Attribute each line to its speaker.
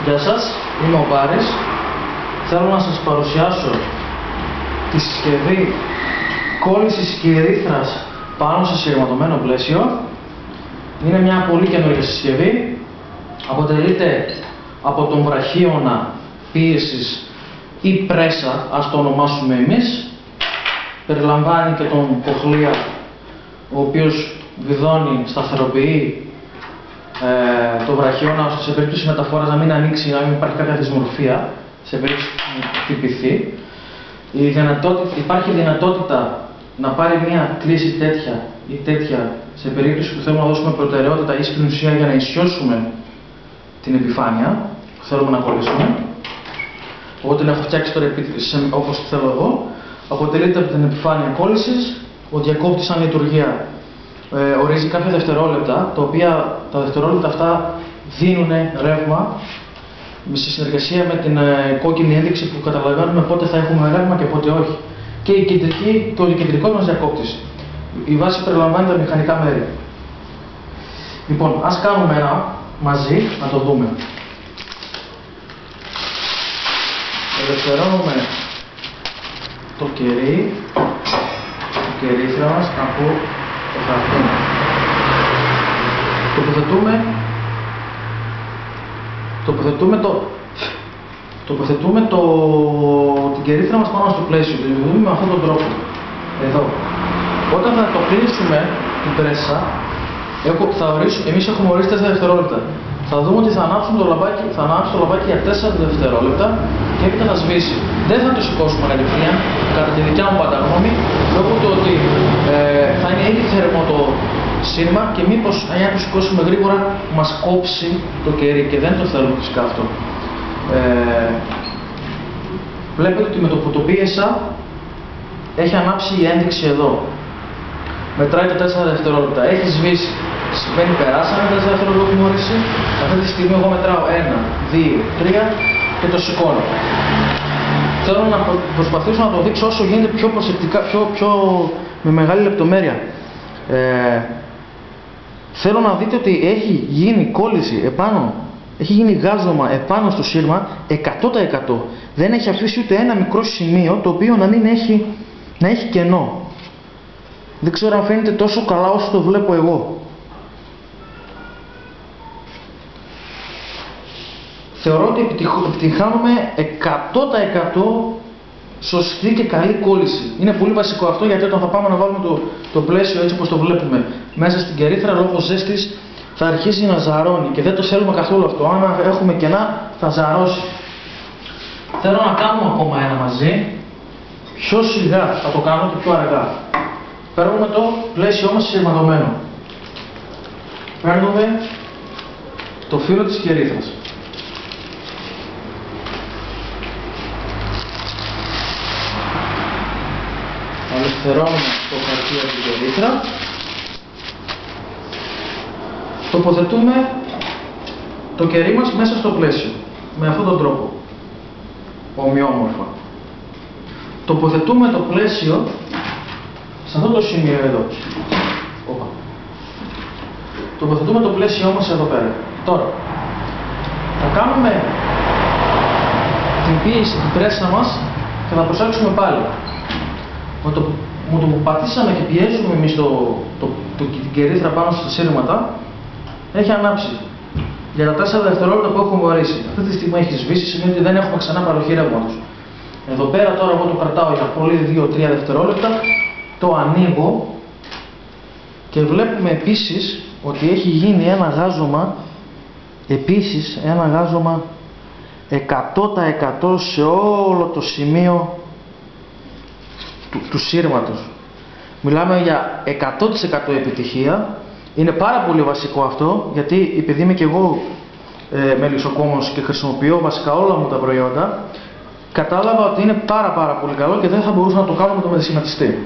Speaker 1: Γεια σας, είμαι ο Πάρης. Θέλω να σας παρουσιάσω τη συσκευή κόλλησης κυρήθρας πάνω σε σειρματωμένο πλαίσιο. Είναι μια πολύ καινούργια συσκευή. Αποτελείται από τον βραχίωνα πίεσης ή πρέσα, ας το ονομάσουμε εμείς. Περιλαμβάνει και τον κοχλία, ο οποίος βιδώνει, σταθεροποιεί το βραχίωνα, ώστε σε περίπτωση μεταφοράς να μην ανοίξει, να μην υπάρχει κάποια δυσμορφία, σε περίπτωση που χτυπηθεί. Υπάρχει δυνατότητα να πάρει μια κλίση τέτοια ή τέτοια σε περίπτωση που θέλουμε να δώσουμε προτεραιότητα ή στην ουσία για να ισιώσουμε την επιφάνεια που θέλουμε να κολλήσουμε. Εγώ την έχω φτιάξει τώρα όπως τη θέλω εγώ. Αποτελείται από την επιφάνεια κόλλησης. Ο διακόπτης σαν λειτουργία ορίζει κάποια δευτερόλεπτα, τα οποία τα δευτερόλεπτα αυτά δίνουν ρεύμα σε συνεργασία με την κόκκινη ένδειξη που καταλαβαίνουμε πότε θα έχουμε ρεύμα και πότε όχι. Και ο κεντρικός μας διακόπτης. Η βάση περιλαμβάνει τα μηχανικά μέρη. Λοιπόν, ας κάνουμε ένα μαζί να το δούμε. Ελευθερώνουμε το κερίθρα μας από το χαρτί. Τοποθετούμε την κερίθρα μας πάνω στο πλαίσιο. Το λειτουργούμε με αυτόν τον τρόπο. Εδώ. Όταν θα το κλείσουμε την πρέσα, εμείς έχουμε ορίσει 4 δευτερόλεπτα. Θα δούμε ότι θα ανάψει το λαμπάκι για 4 δευτερόλεπτα και έπειτα θα σβήσει. Δεν θα το σηκώσουμε κατευθείαν, κατά τη δικιά μου πάντα γνώμη, λόγω του ότι θα είναι ήδη θερμό το σύρμα και μήπως αν το σηκώσουμε γρήγορα μας κόψει το κερί και δεν το θέλουμε φυσικά αυτό. Βλέπετε ότι με το που το πίεσα έχει ανάψει η ένδειξη εδώ. Μετράει τα 4 δευτερόλεπτα. Έχει σβήσει. Σημαίνει περάσαμε τα 4 δευτερόλεπτα που έχουμε ορίσει. Αυτή τη στιγμή εγώ μετράω 1, 2, 3 και το σηκώνω. Θέλω να προσπαθήσω να το δείξω όσο γίνεται πιο προσεκτικά, με μεγάλη λεπτομέρεια. Θέλω να δείτε ότι έχει γίνει κόλληση επάνω, έχει γίνει γάζωμα επάνω στο σύρμα 100%. Δεν έχει αφήσει ούτε ένα μικρό σημείο το οποίο να έχει κενό. Δεν ξέρω αν φαίνεται τόσο καλά όσο το βλέπω εγώ. Θεωρώ ότι επιτυχάνουμε 100% σωστή και καλή κόλληση. Είναι πολύ βασικό αυτό, γιατί όταν θα πάμε να βάλουμε το πλαίσιο έτσι όπως το βλέπουμε μέσα στην κερίθρα, λόγω ζέστης θα αρχίσει να ζαρώνει και δεν το θέλουμε καθόλου αυτό. Αν έχουμε κενά θα ζαρώσει. Θέλω να κάνουμε ακόμα ένα μαζί. Πιο σιγά θα το κάνω και πιο αργά. Παίρνουμε το πλαίσιο μας σειρματωμένο. Παίρνουμε το φύλλο της κερίθρας. Ελευθερώνουμε το χαρτί από την κερίθρα. Τοποθετούμε το κερί μας μέσα στο πλαίσιο. Με αυτόν τον τρόπο. Ομοιόμορφα. Τοποθετούμε το πλαίσιο σε αυτό το σημείο εδώ. Τοποθετούμε το πλαίσιο όμως εδώ πέρα. Τώρα, θα κάνουμε την πίεση, την πρέσα μας και θα προσέξουμε πάλι. Με το που πατήσαμε και πιέζουμε εμείς την κερίθρα πάνω στα σύρματα, έχει ανάψει. Για τα 4 δευτερόλεπτα που έχουμε ορίσει. Αυτή τη στιγμή έχει σβήσει, σημαίνει ότι δεν έχουμε ξανά παροχή ρεύματος. Εδώ πέρα τώρα εγώ το κρατάω για πολύ 2-3 δευτερόλεπτα, το ανοίγω και βλέπουμε επίσης ότι έχει γίνει ένα γάζωμα, επίσης ένα γάζωμα 100% σε όλο το σημείο του σύρματος. Μιλάμε για 100% επιτυχία. Είναι πάρα πολύ βασικό αυτό, γιατί επειδή είμαι και εγώ μελισσοκόμος και χρησιμοποιώ βασικά όλα μου τα προϊόντα, κατάλαβα ότι είναι πάρα πολύ καλό και δεν θα μπορούσα να το κάνω με το μετασχηματιστή.